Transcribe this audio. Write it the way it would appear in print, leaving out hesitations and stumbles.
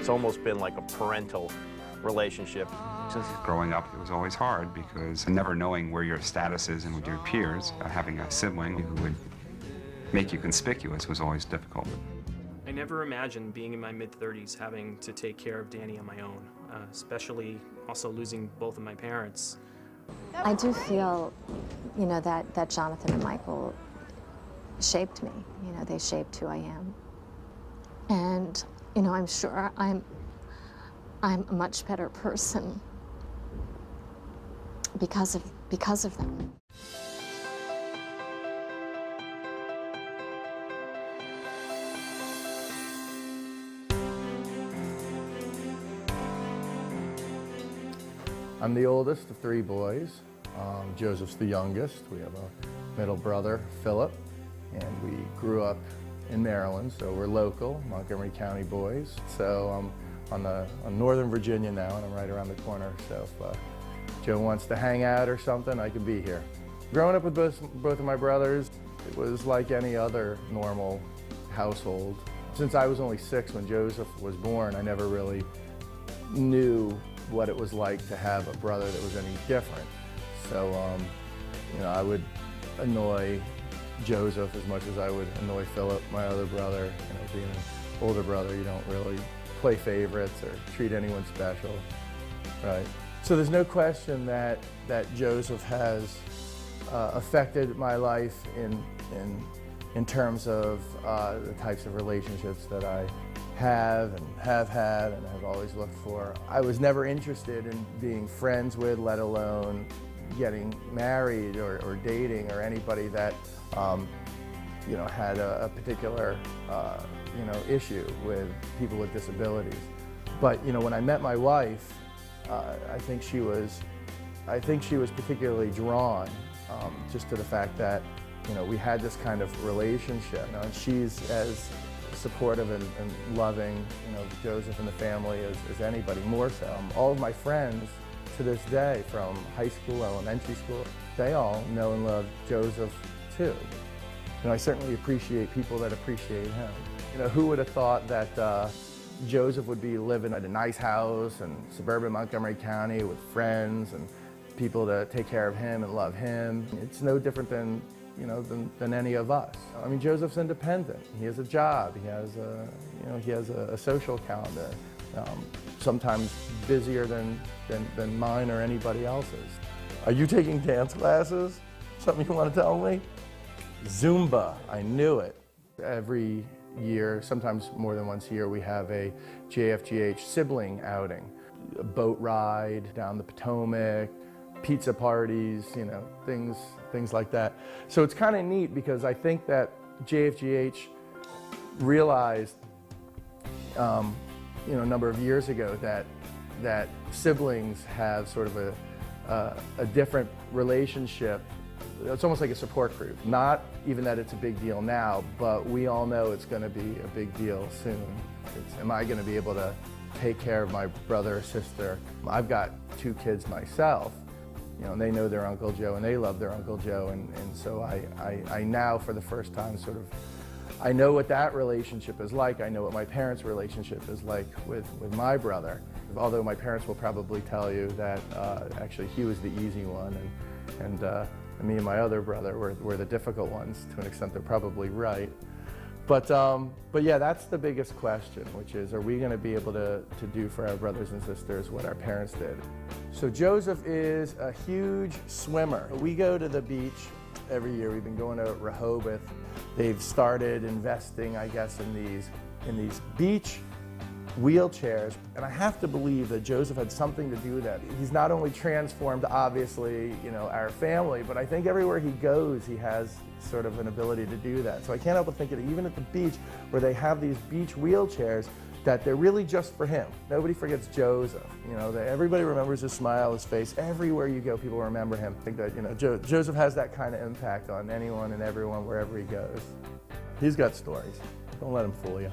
It's almost been like a parental relationship. Since growing up, it was always hard because never knowing where your status is and with your peers, having a sibling who would make you conspicuous was always difficult. I never imagined being in my mid-30s having to take care of Danny on my own, especially also losing both of my parents. I do feel, you know, that Jonathan and Michael shaped me. You know, they shaped who I am. And, you know, I'm sure I'm a much better person because of them. I'm the oldest of three boys. Joseph's the youngest. We have a middle brother, Philip, and we grew up in Maryland, so we're local, Montgomery County boys. So I'm on Northern Virginia now, and I'm right around the corner. So if Joe wants to hang out or something, I can be here. Growing up with both of my brothers, it was like any other normal household. Since I was only 6 when Joseph was born, I never really knew what it was like to have a brother that was any different. So, you know, I would annoy Joseph as much as I would annoy Philip, my other brother. You know, being an older brother, you don't really play favorites or treat anyone special, right? So there's no question that Joseph has affected my life in terms of the types of relationships that I have had and have always looked for. I was never interested in being friends with, let alone getting married or dating or anybody that you know, had a particular you know, issue with people with disabilities. But you know, when I met my wife, I think she was particularly drawn just to the fact that, you know, we had this kind of relationship. You know, and she's as supportive and loving, you know, Joseph and the family as anybody, more so. All of my friends to this day, from high school, elementary school, they all know and love Joseph too. You know, I certainly appreciate people that appreciate him. You know, who would have thought that Joseph would be living at a nice house in suburban Montgomery County with friends and people to take care of him and love him. It's no different than, you know, than any of us. I mean, Joseph's independent. He has a job. He has a, you know, he has a social calendar, sometimes busier than mine or anybody else's. Are you taking dance classes? Something you want to tell me? Zumba, I knew it. Every year, sometimes more than once a year, we have a JFGH sibling outing. A boat ride down the Potomac, pizza parties, you know, things like that. So it's kind of neat because I think that JFGH realized, you know, a number of years ago that siblings have sort of a different relationship. It's almost like a support group. Not even that it's a big deal now, but we all know it's going to be a big deal soon. Am I going to be able to take care of my brother or sister? I've got 2 kids myself. You know, and they know their Uncle Joe and they love their Uncle Joe, and so I now, for the first time, sort of, I know what that relationship is like. I know what my parents' relationship is like with my brother. Although my parents will probably tell you that actually he was the easy one, and me and my other brother were the difficult ones. To an extent, they're probably right. But yeah, that's the biggest question, which is, are we going to be able to do for our brothers and sisters what our parents did? So Joseph is a huge swimmer. We go to the beach every year. We've been going to Rehoboth. They've started investing, I guess, in these beach wheelchairs, and I have to believe that Joseph had something to do with that. He's not only transformed, obviously, you know, our family, but I think everywhere he goes, he has sort of an ability to do that. So I can't help but think that even at the beach, where they have these beach wheelchairs, that they're really just for him. Nobody forgets Joseph. You know, everybody remembers his smile, his face. Everywhere you go, people remember him. I think that, you know, Joseph has that kind of impact on anyone and everyone wherever he goes. He's got stories. Don't let him fool you.